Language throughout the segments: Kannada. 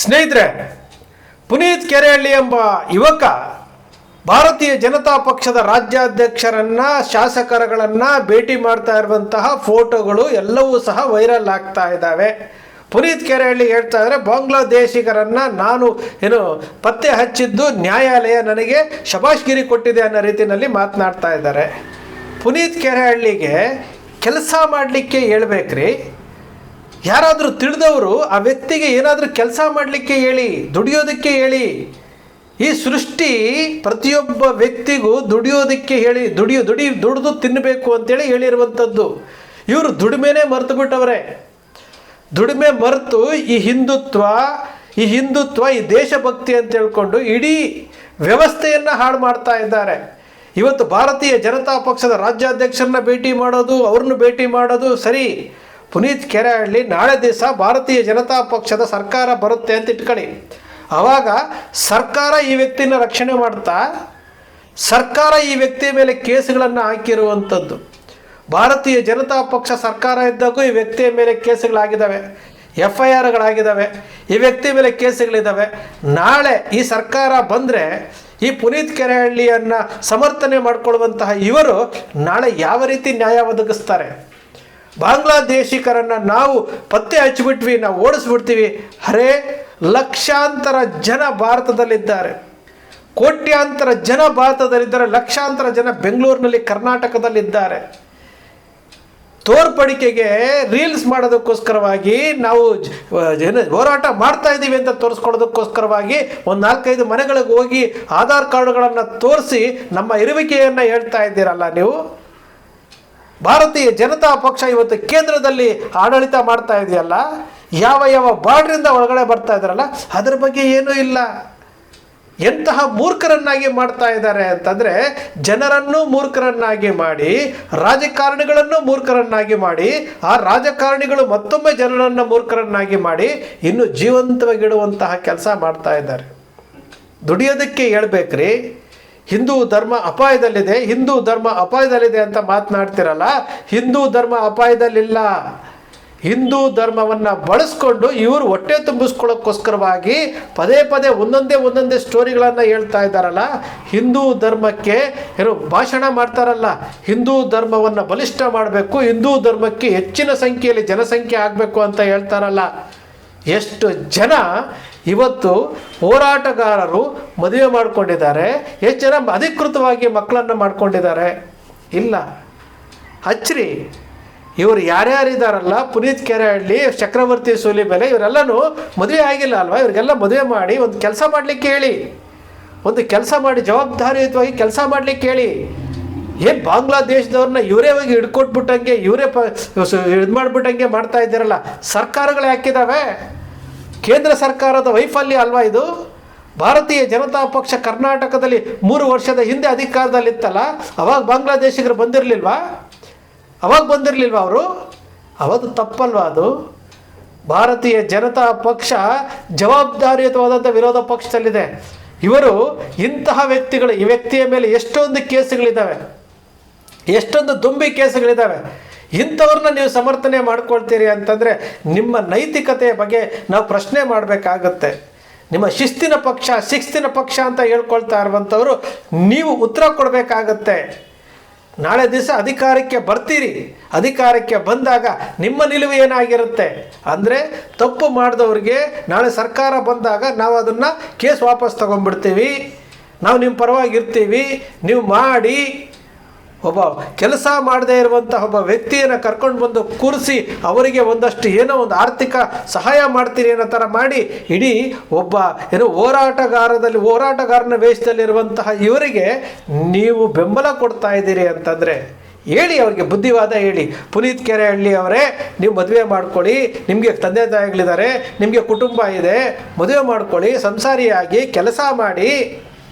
ಸ್ನೇಹಿತರೆ, ಪುನೀತ್ ಕೆರೆಹಳ್ಳಿ ಎಂಬ ಯುವಕ ಭಾರತೀಯ ಜನತಾ ಪಕ್ಷದ ರಾಜ್ಯಾಧ್ಯಕ್ಷರನ್ನ ಶಾಸಕರುಗಳನ್ನು ಭೇಟಿ ಮಾಡ್ತಾ ಇರುವಂತಹ ಫೋಟೋಗಳು ಎಲ್ಲವೂ ಸಹ ವೈರಲ್ ಆಗ್ತಾ ಇದ್ದಾವೆ. ಪುನೀತ್ ಕೆರೆಹಳ್ಳಿ ಹೇಳ್ತಾ ಇದ್ದಾರೆ, ಬಾಂಗ್ಲಾದೇಶಿಗರನ್ನು ನಾನು ಪತ್ತೆ ಹಚ್ಚಿದ್ದು ನ್ಯಾಯಾಲಯ ನನಗೆ ಶಬಾಷ್ಗಿರಿ ಕೊಟ್ಟಿದೆ ಅನ್ನೋ ರೀತಿಯಲ್ಲಿ ಮಾತನಾಡ್ತಾ ಇದ್ದಾರೆ. ಪುನೀತ್ ಕೆರೆಹಳ್ಳಿಗೆ ಕೆಲಸ ಮಾಡಲಿಕ್ಕೆ ಹೇಳ್ಬೇಕ್ರಿ. ಯಾರಾದರೂ ತಿಳಿದವರು ಆ ವ್ಯಕ್ತಿಗೆ ಏನಾದರೂ ಕೆಲಸ ಮಾಡಲಿಕ್ಕೆ ಹೇಳಿ, ದುಡಿಯೋದಕ್ಕೆ ಹೇಳಿ. ಈ ಸೃಷ್ಟಿ ಪ್ರತಿಯೊಬ್ಬ ವ್ಯಕ್ತಿಗೂ ದುಡಿಯೋದಕ್ಕೆ ಹೇಳಿ, ದುಡಿದು ತಿನ್ನಬೇಕು ಅಂತೇಳಿ ಹೇಳಿರುವಂಥದ್ದು. ಇವರು ದುಡಿಮೆನೇ ಮರೆತು ಬಿಟ್ಟವ್ರೆ. ದುಡಿಮೆ ಮರೆತು ಈ ಹಿಂದುತ್ವ ಈ ದೇಶಭಕ್ತಿ ಅಂತ ಹೇಳ್ಕೊಂಡು ಇಡೀ ವ್ಯವಸ್ಥೆಯನ್ನು ಹಾಳು ಮಾಡ್ತಾ ಇದ್ದಾರೆ. ಇವತ್ತು ಭಾರತೀಯ ಜನತಾ ಪಕ್ಷದ ರಾಜ್ಯಾಧ್ಯಕ್ಷರನ್ನ ಭೇಟಿ ಮಾಡೋದು, ಅವ್ರನ್ನ ಭೇಟಿ ಮಾಡೋದು ಸರಿ. ಪುನೀತ್ ಕೆರೆಹಳ್ಳಿ ನಾಳೆ ದಿವಸ ಭಾರತೀಯ ಜನತಾ ಪಕ್ಷದ ಸರ್ಕಾರ ಬರುತ್ತೆ ಅಂತ ಇಟ್ಕೊಳ್ಳಿ. ಆವಾಗ ಸರ್ಕಾರ ಈ ವ್ಯಕ್ತಿನ ರಕ್ಷಣೆ ಮಾಡ್ತಾ ಸರ್ಕಾರ ಈ ವ್ಯಕ್ತಿಯ ಮೇಲೆ ಕೇಸುಗಳನ್ನು ಹಾಕಿರುವಂಥದ್ದು. ಭಾರತೀಯ ಜನತಾ ಪಕ್ಷ ಸರ್ಕಾರ ಇದ್ದಾಗೂ ಈ ವ್ಯಕ್ತಿಯ ಮೇಲೆ ಕೇಸುಗಳಾಗಿದ್ದಾವೆ, FIRಗಳಾಗಿದ್ದಾವೆ, ಈ ವ್ಯಕ್ತಿ ಮೇಲೆ ಕೇಸುಗಳಿದ್ದಾವೆ. ನಾಳೆ ಈ ಸರ್ಕಾರ ಬಂದರೆ ಈ ಪುನೀತ್ ಕೆರೆಹಳ್ಳಿಯನ್ನು ಸಮರ್ಥನೆ ಮಾಡಿಕೊಳ್ಳುವಂತಹ ಇವರು ನಾಳೆ ಯಾವ ರೀತಿ ನ್ಯಾಯ ಒದಗಿಸ್ತಾರೆ? ಬಾಂಗ್ಲಾದೇಶಿಕರನ್ನು ನಾವು ಪತ್ತೆ ಹಚ್ಚಿಬಿಟ್ವಿ, ನಾವು ಓಡಿಸ್ಬಿಡ್ತೀವಿ. ಲಕ್ಷಾಂತರ ಜನ ಭಾರತದಲ್ಲಿದ್ದಾರೆ, ಕೋಟ್ಯಾಂತರ ಜನ ಭಾರತದಲ್ಲಿದ್ದಾರೆ, ಲಕ್ಷಾಂತರ ಜನ ಬೆಂಗಳೂರಿನಲ್ಲಿ ಕರ್ನಾಟಕದಲ್ಲಿದ್ದಾರೆ. ತೋರ್ಪಡಿಕೆಗೆ ರೀಲ್ಸ್ ಮಾಡೋದಕ್ಕೋಸ್ಕರವಾಗಿ ನಾವು ಹೋರಾಟ ಮಾಡ್ತಾ ಇದ್ದೀವಿ ಅಂತ ತೋರಿಸ್ಕೊಳ್ಳೋದಕ್ಕೋಸ್ಕರವಾಗಿ ಒಂದು 4-5 ಮನೆಗಳಿಗೆ ಹೋಗಿ ಆಧಾರ್ ಕಾರ್ಡ್ಗಳನ್ನು ತೋರಿಸಿ ನಮ್ಮ ಇರುವಿಕೆಯನ್ನು ಹೇಳ್ತಾ ಇದ್ದೀರಲ್ಲ ನೀವು. ಭಾರತೀಯ ಜನತಾ ಪಕ್ಷ ಇವತ್ತು ಕೇಂದ್ರದಲ್ಲಿ ಆಡಳಿತ ಮಾಡ್ತಾ ಇದೆಯಲ್ಲ, ಯಾವ ಬಾರ್ಡ್ರಿಂದ ಒಳಗಡೆ ಬರ್ತಾ ಇದ್ದಾರಲ್ಲ, ಅದರ ಬಗ್ಗೆ ಏನೂ ಇಲ್ಲ. ಎಂತಹ ಮೂರ್ಖರನ್ನಾಗಿ ಮಾಡ್ತಾ ಇದ್ದಾರೆ ಅಂತಂದರೆ, ಜನರನ್ನು ಮೂರ್ಖರನ್ನಾಗಿ ಮಾಡಿ, ರಾಜಕಾರಣಿಗಳನ್ನು ಮೂರ್ಖರನ್ನಾಗಿ ಮಾಡಿ, ಆ ರಾಜಕಾರಣಿಗಳು ಮತ್ತೊಮ್ಮೆ ಜನರನ್ನು ಮೂರ್ಖರನ್ನಾಗಿ ಮಾಡಿ ಇನ್ನು ಜೀವಂತವಾಗಿಡುವಂತಹ ಕೆಲಸ ಮಾಡ್ತಾ ಇದ್ದಾರೆ. ದುಡಿಯೋದಕ್ಕೆ ಹೇಳ್ಬೇಕ್ರಿ. ಹಿಂದೂ ಧರ್ಮ ಅಪಾಯದಲ್ಲಿದೆ ಅಂತ ಮಾತನಾಡ್ತಿರಲ್ಲ. ಹಿಂದೂ ಧರ್ಮ ಅಪಾಯದಲ್ಲಿಲ್ಲ. ಹಿಂದೂ ಧರ್ಮವನ್ನು ಬಳಸ್ಕೊಂಡು ಇವರು ಹೊಟ್ಟೆ ತುಂಬಿಸ್ಕೊಳ್ಳೋಕ್ಕೋಸ್ಕರವಾಗಿ ಪದೇ ಒಂದೊಂದೇ ಸ್ಟೋರಿಗಳನ್ನು ಹೇಳ್ತಾ ಇದ್ದಾರಲ್ಲ. ಹಿಂದೂ ಧರ್ಮಕ್ಕೆ ಭಾಷಣ ಮಾಡ್ತಾರಲ್ಲ, ಹಿಂದೂ ಧರ್ಮವನ್ನು ಬಲಿಷ್ಠ ಮಾಡಬೇಕು, ಹಿಂದೂ ಧರ್ಮಕ್ಕೆ ಹೆಚ್ಚಿನ ಸಂಖ್ಯೆಯಲ್ಲಿ ಜನಸಂಖ್ಯೆ ಆಗಬೇಕು ಅಂತ ಹೇಳ್ತಾರಲ್ಲ. ಎಷ್ಟು ಜನ ಇವತ್ತು ಹೋರಾಟಗಾರರು ಮದುವೆ ಮಾಡಿಕೊಂಡಿದ್ದಾರೆ, ಎಷ್ಟು ಜನ ಅಧಿಕೃತವಾಗಿ ಮಕ್ಕಳನ್ನು ಮಾಡ್ಕೊಂಡಿದ್ದಾರೆ? ಇಲ್ಲ. ಹಚ್ಚ್ರಿ. ಇವರು ಯಾರ್ಯಾರಿದ್ದಾರಲ್ಲ, ಪುನೀತ್ ಕೆರೆಹಳ್ಳಿ, ಚಕ್ರವರ್ತಿ ಸೂಲಿಬೆಲೆ, ಇವರೆಲ್ಲನೂ ಮದುವೆ ಆಗಿಲ್ಲ ಅಲ್ವಾ? ಇವರಿಗೆಲ್ಲ ಮದುವೆ ಮಾಡಿ ಒಂದು ಕೆಲಸ ಮಾಡಲಿಕ್ಕೆ ಹೇಳಿ, ಒಂದು ಕೆಲಸ ಮಾಡಿ ಜವಾಬ್ದಾರಿಯುತವಾಗಿ ಕೆಲಸ ಮಾಡಲಿಕ್ಕೆ ಹೇಳಿ. ಏನು ಬಾಂಗ್ಲಾದೇಶದವ್ರನ್ನ ಇವರೇ ಹೋಗಿ ಹಿಡ್ಕೊಟ್ಬಿಟ್ಟಂಗೆ, ಇವರೇ ಇದು ಮಾಡಿಬಿಟ್ಟಂಗೆ ಮಾಡ್ತಾ ಇದ್ದಾರಲ್ಲ. ಸರ್ಕಾರಗಳೇ ಹಾಕಿದ್ದಾವೆ. ಕೇಂದ್ರ ಸರ್ಕಾರದ ವೈಫಲ್ಯ ಅಲ್ವಾ ಇದು? ಭಾರತೀಯ ಜನತಾ ಪಕ್ಷ ಕರ್ನಾಟಕದಲ್ಲಿ 3 ವರ್ಷದ ಹಿಂದೆ ಅಧಿಕಾರದಲ್ಲಿತ್ತಲ್ಲ, ಅವಾಗ ಬಾಂಗ್ಲಾದೇಶಿಗರು ಬಂದಿರಲಿಲ್ವಾ ಅವರು? ಅವತ್ತು ತಪ್ಪಲ್ವಾ ಅದು? ಭಾರತೀಯ ಜನತಾ ಪಕ್ಷ ಜವಾಬ್ದಾರಿಯುತವಾದಂಥ ವಿರೋಧ ಪಕ್ಷದಲ್ಲಿದೆ. ಇವರು ಇಂತಹ ವ್ಯಕ್ತಿಗಳು, ಈ ವ್ಯಕ್ತಿಯ ಮೇಲೆ ಎಷ್ಟೊಂದು ಕೇಸುಗಳಿದ್ದಾವೆ, ಎಷ್ಟೊಂದು ದುಂಬಿ ಕೇಸುಗಳಿದ್ದಾವೆ. ಇಂಥವ್ರನ್ನ ನೀವು ಸಮರ್ಥನೆ ಮಾಡ್ಕೊಳ್ತೀರಿ ಅಂತಂದರೆ ನಿಮ್ಮ ನೈತಿಕತೆಯ ಬಗ್ಗೆ ನಾವು ಪ್ರಶ್ನೆ ಮಾಡಬೇಕಾಗತ್ತೆ. ನಿಮ್ಮ ಶಿಸ್ತಿನ ಪಕ್ಷ ಅಂತ ಹೇಳ್ಕೊಳ್ತಾ ಇರುವಂಥವರು ನೀವು ಉತ್ತರ ಕೊಡಬೇಕಾಗತ್ತೆ. ನಾಳೆ ದಿವಸ ಅಧಿಕಾರಕ್ಕೆ ಬರ್ತೀರಿ, ಅಧಿಕಾರಕ್ಕೆ ಬಂದಾಗ ನಿಮ್ಮ ನಿಲುವು ಏನಾಗಿರುತ್ತೆ ಅಂದರೆ, ತಪ್ಪು ಮಾಡಿದವ್ರಿಗೆ ನಾಳೆ ಸರ್ಕಾರ ಬಂದಾಗ ನಾವು ಅದನ್ನು ಕೇಸ್ ವಾಪಸ್ ತಗೊಂಡ್ಬಿಡ್ತೀವಿ, ನಾವು ನಿಮ್ಮ ಪರವಾಗಿರ್ತೀವಿ, ನೀವು ಮಾಡಿ ಒಬ್ಬ ಕೆಲಸ ಮಾಡದೇ ಇರುವಂತಹ ಒಬ್ಬ ವ್ಯಕ್ತಿಯನ್ನು ಕರ್ಕೊಂಡು ಬಂದು ಕೂರಿಸಿ ಅವರಿಗೆ ಒಂದಷ್ಟು ಒಂದು ಆರ್ಥಿಕ ಸಹಾಯ ಮಾಡ್ತೀರಿ ಅನ್ನೋ ಥರ ಮಾಡಿ ಇಡೀ ಒಬ್ಬ ಹೋರಾಟಗಾರನ ವೇಷದಲ್ಲಿರುವಂತಹ ಇವರಿಗೆ ನೀವು ಬೆಂಬಲ ಕೊಡ್ತಾ ಇದ್ದೀರಿ ಅಂತಂದರೆ ಹೇಳಿ, ಅವ್ರಿಗೆ ಬುದ್ಧಿವಾದ ಹೇಳಿ. ಪುನೀತ್ ಕೆರೆಹಳ್ಳಿ ಅವರೇ, ನೀವು ಮದುವೆ ಮಾಡ್ಕೊಳ್ಳಿ, ನಿಮಗೆ ತಂದೆ ತಾಯಿಗಳಿದ್ದಾರೆ, ನಿಮಗೆ ಕುಟುಂಬ ಇದೆ, ಮದುವೆ ಮಾಡ್ಕೊಳ್ಳಿ, ಸಂಸಾರಿಯಾಗಿ ಕೆಲಸ ಮಾಡಿ.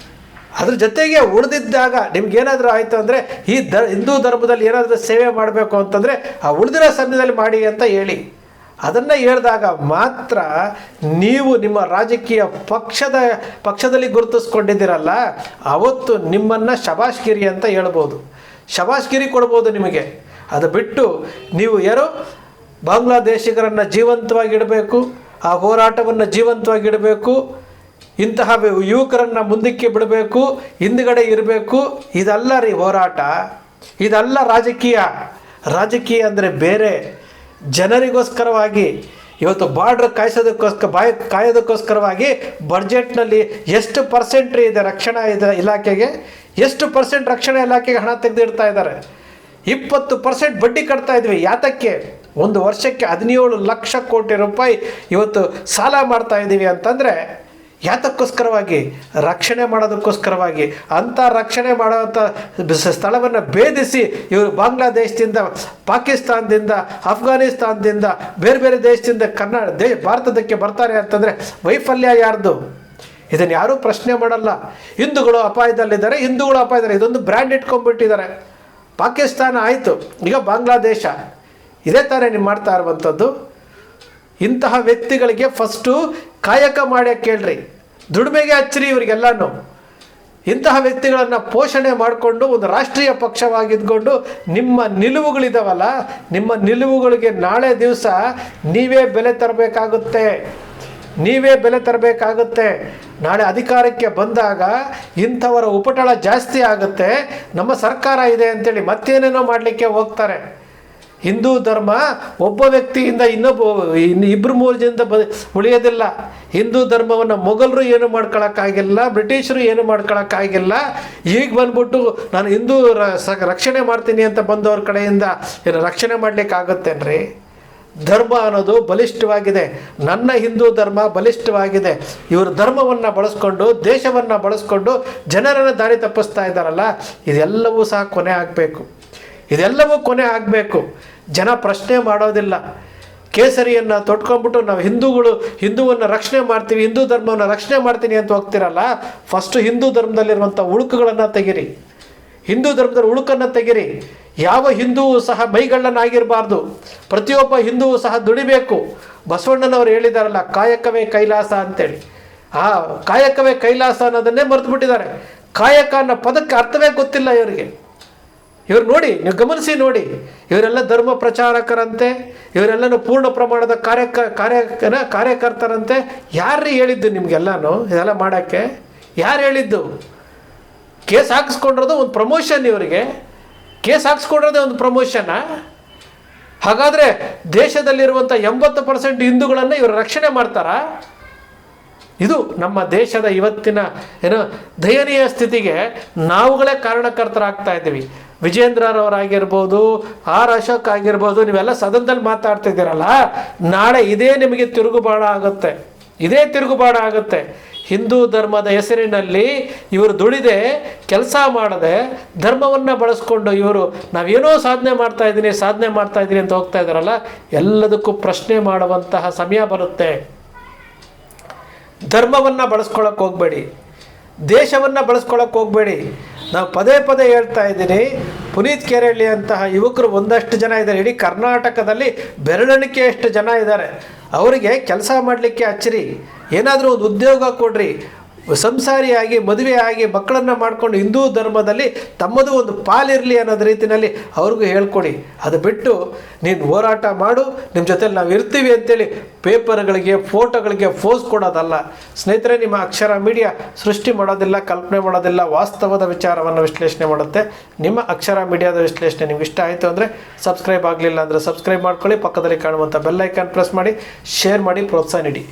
ಅದ್ರ ಜೊತೆಗೆ ಉಳಿದಿದ್ದಾಗ ನಿಮ್ಗೇನಾದರೂ ಆಯಿತು ಅಂದರೆ ಹಿಂದೂ ಧರ್ಮದಲ್ಲಿ ಏನಾದರೂ ಸೇವೆ ಮಾಡಬೇಕು ಅಂತಂದರೆ ಆ ಉಳಿದಿರೋ ಸಮಯದಲ್ಲಿ ಮಾಡಿ ಅಂತ ಹೇಳಿ. ಅದನ್ನು ಹೇಳಿದಾಗ ಮಾತ್ರ ನೀವು ನಿಮ್ಮ ರಾಜಕೀಯ ಪಕ್ಷದಲ್ಲಿ ಗುರುತಿಸ್ಕೊಂಡಿದ್ದೀರಲ್ಲ, ಅವತ್ತು ನಿಮ್ಮನ್ನು ಶಬಾಷ್ಗಿರಿ ಅಂತ ಹೇಳ್ಬೋದು, ಶಬಾಷ್ಗಿರಿ ಕೊಡ್ಬೋದು ನಿಮಗೆ. ಅದು ಬಿಟ್ಟು ನೀವು ಬಾಂಗ್ಲಾದೇಶಿಗರನ್ನು ಜೀವಂತವಾಗಿ ಇಡಬೇಕು, ಆ ಹೋರಾಟವನ್ನು ಜೀವಂತವಾಗಿಡಬೇಕು. ಇಂತಹ ಯುವಕರನ್ನು ಮುಂದಕ್ಕೆ ಬಿಡಬೇಕು, ಹಿಂದ್ಗಡೆ ಇರಬೇಕು. ಇದಲ್ಲ ರೀ ಹೋರಾಟ, ಇದಲ್ಲ ರಾಜಕೀಯ. ರಾಜಕೀಯ ಅಂದರೆ ಬೇರೆ. ಜನರಿಗೋಸ್ಕರವಾಗಿ ಇವತ್ತು ಬಾರ್ಡ್ರ್ ಕಾಯೋದಕ್ಕೋಸ್ಕರವಾಗಿ ಬಡ್ಜೆಟ್ನಲ್ಲಿ ಎಷ್ಟು ಪರ್ಸೆಂಟ್ ಇದೆ ರಕ್ಷಣಾ ಇಲಾಖೆಗೆ, ಎಷ್ಟು ಪರ್ಸೆಂಟ್ ರಕ್ಷಣಾ ಇಲಾಖೆಗೆ ಹಣ ತೆಗೆದಿಡ್ತಾ ಇದ್ದಾರೆ? 20% ಬಡ್ಡಿ ಕಟ್ತಾ ಇದ್ವಿ. ಯಾತಕ್ಕೆ? ಒಂದು ವರ್ಷಕ್ಕೆ 17 ಲಕ್ಷ ಕೋಟಿ ರೂಪಾಯಿ ಇವತ್ತು ಸಾಲ ಮಾಡ್ತಾ ಇದ್ದೀವಿ ಅಂತಂದರೆ ಯಾತಕ್ಕೋಸ್ಕರವಾಗಿ? ರಕ್ಷಣೆ ಮಾಡೋದಕ್ಕೋಸ್ಕರವಾಗಿ. ಅಂಥ ರಕ್ಷಣೆ ಮಾಡೋವಂಥ ಸ್ಥಳವನ್ನು ಭೇದಿಸಿ ಇವರು ಬಾಂಗ್ಲಾದೇಶದಿಂದ, ಪಾಕಿಸ್ತಾನದಿಂದ, ಅಫ್ಘಾನಿಸ್ತಾನದಿಂದ, ಬೇರೆ ಬೇರೆ ದೇಶದಿಂದ ಭಾರತದಕ್ಕೆ ಬರ್ತಾರೆ ಅಂತಂದರೆ ವೈಫಲ್ಯ ಯಾರ್ದು? ಇದನ್ನು ಯಾರೂ ಪ್ರಶ್ನೆ ಮಾಡಲ್ಲ. ಹಿಂದೂಗಳು ಅಪಾಯದಲ್ಲಿದ್ದಾರೆ, ಇದೊಂದು ಬ್ರ್ಯಾಂಡ್ ಇಟ್ಕೊಂಡ್ಬಿಟ್ಟಿದ್ದಾರೆ. ಪಾಕಿಸ್ತಾನ ಆಯಿತು, ಈಗ ಬಾಂಗ್ಲಾದೇಶ. ಇದೇ ತಾನೇ ನೀವು ಮಾಡ್ತಾ ಇರುವಂಥದ್ದು. ಇಂತಹ ವ್ಯಕ್ತಿಗಳಿಗೆ ಫಸ್ಟು ಕಾಯಕ ಮಾಡ್ಯಕ್ಕೆ ಕೇಳ್ರಿ, ದುಡಿಮೆಗೆ ಹಚ್ಚಿರಿ ಇವರಿಗೆಲ್ಲನೂ. ಇಂತಹ ವ್ಯಕ್ತಿಗಳನ್ನು ಪೋಷಣೆ ಮಾಡಿಕೊಂಡು ಒಂದು ರಾಷ್ಟ್ರೀಯ ಪಕ್ಷವಾಗಿದ್ಕೊಂಡು ನಿಮ್ಮ ನಿಲುವುಗಳಿದಾವಲ್ಲ, ನಿಮ್ಮ ನಿಲುವುಗಳಿಗೆ ನಾಳೆ ದಿವಸ ನೀವೇ ಬೆಲೆ ತರಬೇಕಾಗುತ್ತೆ. ನಾಳೆ ಅಧಿಕಾರಕ್ಕೆ ಬಂದಾಗ ಇಂಥವರ ಉಪಟಳ ಜಾಸ್ತಿ ಆಗುತ್ತೆ. ನಮ್ಮ ಸರ್ಕಾರ ಇದೆ ಅಂತೇಳಿ ಮತ್ತೇನೇನೋ ಮಾಡಲಿಕ್ಕೆ ಹೋಗ್ತಾರೆ. ಹಿಂದೂ ಧರ್ಮ ಒಬ್ಬ ವ್ಯಕ್ತಿಯಿಂದ ಇಬ್ಬರು ಮೂರು ಜನದಿಂದ ಉಳಿಯೋದಿಲ್ಲ. ಹಿಂದೂ ಧರ್ಮವನ್ನು ಮೊಘಲರು ಏನು ಮಾಡ್ಕೊಳಕ್ಕಾಗಿಲ್ಲ, ಬ್ರಿಟಿಷರು ಏನು ಮಾಡ್ಕೊಳಕ್ಕಾಗಿಲ್ಲ. ಈಗ ಬಂದ್ಬಿಟ್ಟು ನಾನು ಹಿಂದೂ ರಕ್ಷಣೆ ಮಾಡ್ತೀನಿ ಅಂತ ಬಂದವ್ರ ಕಡೆಯಿಂದ ಏನು ರಕ್ಷಣೆ ಮಾಡಲಿಕ್ಕಾಗತ್ತೇನ್ರಿ? ಧರ್ಮ ಅನ್ನೋದು ಬಲಿಷ್ಠವಾಗಿದೆ. ನನ್ನ ಹಿಂದೂ ಧರ್ಮ ಬಲಿಷ್ಠವಾಗಿದೆ. ಇವರು ಧರ್ಮವನ್ನು ಬಳಸ್ಕೊಂಡು, ದೇಶವನ್ನು ಬಳಸ್ಕೊಂಡು ಜನರನ್ನು ದಾರಿ ತಪ್ಪಿಸ್ತಾ ಇದ್ದಾರಲ್ಲ, ಇದೆಲ್ಲವೂ ಸಹ ಕೊನೆ ಆಗಬೇಕು. ಜನ ಪ್ರಶ್ನೆ ಮಾಡೋದಿಲ್ಲ. ಕೇಸರಿಯನ್ನು ತೊಟ್ಕೊಂಡ್ಬಿಟ್ಟು ನಾವು ಹಿಂದೂವನ್ನು ರಕ್ಷಣೆ ಮಾಡ್ತೀವಿ, ಹಿಂದೂ ಧರ್ಮವನ್ನು ರಕ್ಷಣೆ ಮಾಡ್ತೀನಿ ಅಂತ ಹೋಗ್ತಿರಲ್ಲ, ಫಸ್ಟು ಹಿಂದೂ ಧರ್ಮದಲ್ಲಿರುವಂಥ ಉಳುಕುಗಳನ್ನು ತೆಗಿರಿ. ಹಿಂದೂ ಧರ್ಮದಲ್ಲಿ ಉಳುಕನ್ನು ತೆಗಿರಿ. ಯಾವ ಹಿಂದೂವು ಸಹ ಮೈಗಳ್ಳನಾಗಿರಬಾರ್ದು. ಪ್ರತಿಯೊಬ್ಬ ಹಿಂದೂವು ಸಹ ದುಡಿಬೇಕು. ಬಸವಣ್ಣನವರು ಹೇಳಿದಾರಲ್ಲ, ಕಾಯಕವೇ ಕೈಲಾಸ ಅಂತೇಳಿ. ಆ ಕಾಯಕವೇ ಕೈಲಾಸ ಅನ್ನೋದನ್ನೇ ಮರೆತು ಬಿಟ್ಟಿದ್ದಾರೆ. ಕಾಯಕ ಅನ್ನೋ ಪದಕ್ಕೆ ಅರ್ಥವೇ ಗೊತ್ತಿಲ್ಲ ಇವರಿಗೆ. ಇವ್ರು ನೋಡಿ, ನೀವು ಗಮನಿಸಿ ನೋಡಿ, ಇವರೆಲ್ಲ ಧರ್ಮ ಪ್ರಚಾರಕರಂತೆ, ಇವರೆಲ್ಲನೂ ಪೂರ್ಣ ಪ್ರಮಾಣದ ಕಾರ್ಯಕರ್ತರಂತೆ. ಯಾರು ಹೇಳಿದ್ದು ನಿಮಗೆಲ್ಲನೂ ಇದೆಲ್ಲ ಮಾಡೋಕ್ಕೆ? ಯಾರು ಹೇಳಿದ್ದು? ಕೇಸ್ ಹಾಕಿಸ್ಕೊಂಡಿರೋದು ಒಂದು ಪ್ರಮೋಷನ್. ಇವರಿಗೆ ಕೇಸ್ ಹಾಕಿಸ್ಕೊಂಡಿರೋದೇ ಒಂದು ಪ್ರಮೋಷನ್ನ? ಹಾಗಾದರೆ ದೇಶದಲ್ಲಿರುವಂಥ 80% ಹಿಂದೂಗಳನ್ನು ಇವರು ರಕ್ಷಣೆ ಮಾಡ್ತಾರಾ? ಇದು ನಮ್ಮ ದೇಶದ ಇವತ್ತಿನ ದಯನೀಯ ಸ್ಥಿತಿಗೆ ನಾವುಗಳೇ ಕಾರಣಕರ್ತರಾಗ್ತಾ ಇದ್ದೀವಿ. ವಿಜೇಂದ್ರರವರಾಗಿರ್ಬೋದು, ಆರ್ ಅಶೋಕ್ ಆಗಿರ್ಬೋದು, ನೀವೆಲ್ಲ ಸದನದಲ್ಲಿ ಮಾತಾಡ್ತಿದ್ದೀರಲ್ಲ, ನಾಳೆ ಇದೇ ನಿಮಗೆ ತಿರುಗುಬಾಣ ಆಗುತ್ತೆ. ಹಿಂದೂ ಧರ್ಮದ ಹೆಸರಿನಲ್ಲಿ ಇವರು ದುಡಿದೆ, ಕೆಲಸ ಮಾಡದೆ, ಧರ್ಮವನ್ನು ಬಳಸ್ಕೊಂಡು ಇವರು ನಾವೇನೋ ಸಾಧನೆ ಮಾಡ್ತಾ ಇದ್ದೀನಿ ಅಂತ ಹೋಗ್ತಾ ಇದ್ದಾರಲ್ಲ, ಎಲ್ಲದಕ್ಕೂ ಪ್ರಶ್ನೆ ಮಾಡುವಂತಹ ಸಮಯ ಬರುತ್ತೆ. ಧರ್ಮವನ್ನು ಬಳಸ್ಕೊಳ್ಳೋಕೆ ಹೋಗಬೇಡಿ, ದೇಶವನ್ನು ಬಳಸ್ಕೊಳ್ಳೋಕೆ ಹೋಗಬೇಡಿ. ನಾವು ಪದೇ ಹೇಳ್ತಾ ಇದ್ದೀನಿ, ಪುನೀತ್ ಕೆರೆಹಳ್ಳಿ ಅಂತಹ ಯುವಕರು ಒಂದಷ್ಟು ಜನ ಇದ್ದಾರೆ. ಇಡೀ ಕರ್ನಾಟಕದಲ್ಲಿ ಬೆರಳೆಣಿಕೆಯಷ್ಟು ಜನ ಇದ್ದಾರೆ. ಅವರಿಗೆ ಕೆಲಸ ಮಾಡಲಿಕ್ಕೆ ಹಚ್ಚಿರಿ, ಏನಾದರೂ ಒಂದು ಉದ್ಯೋಗ ಕೊಡ್ರಿ. ಸಂಸಾರಿಯಾಗಿ ಮದುವೆಯಾಗಿ ಮಕ್ಕಳನ್ನು ಮಾಡಿಕೊಂಡು ಹಿಂದೂ ಧರ್ಮದಲ್ಲಿ ತಮ್ಮದು ಒಂದು ಪಾಲಿರಲಿ ಅನ್ನೋದು ರೀತಿಯಲ್ಲಿ ಅವ್ರಿಗೂ ಹೇಳ್ಕೊಡಿ. ಅದು ಬಿಟ್ಟು ನೀನು ಹೋರಾಟ ಮಾಡು, ನಿಮ್ಮ ಜೊತೆಲಿ ನಾವು ಇರ್ತೀವಿ ಅಂತೇಳಿ ಪೇಪರ್ಗಳಿಗೆ, ಫೋಟೋಗಳಿಗೆ ಫೋಸ್ ಕೊಡೋದಲ್ಲ. ಸ್ನೇಹಿತರೆ, ನಿಮ್ಮ ಅಕ್ಷರ ಮೀಡಿಯಾ ಸೃಷ್ಟಿ ಮಾಡೋದಿಲ್ಲ, ಕಲ್ಪನೆ ಮಾಡೋದಿಲ್ಲ, ವಾಸ್ತವದ ವಿಚಾರವನ್ನು ವಿಶ್ಲೇಷಣೆ ಮಾಡುತ್ತೆ. ನಿಮ್ಮ ಅಕ್ಷರ ಮೀಡಿಯಾದ ವಿಶ್ಲೇಷಣೆ ನಿಮ್ಗೆ ಇಷ್ಟ ಆಯಿತು ಅಂದರೆ ಸಬ್ಸ್ಕ್ರೈಬ್ ಆಗಲಿಲ್ಲ ಅಂದರೆ ಸಬ್ಸ್ಕ್ರೈಬ್ ಮಾಡ್ಕೊಳ್ಳಿ. ಪಕ್ಕದಲ್ಲಿ ಕಾಣುವಂಥ ಬೆಲ್ ಐಕಾನ್ ಪ್ರೆಸ್ ಮಾಡಿ, ಶೇರ್ ಮಾಡಿ, ಪ್ರೋತ್ಸಾಹ ನೀಡಿ.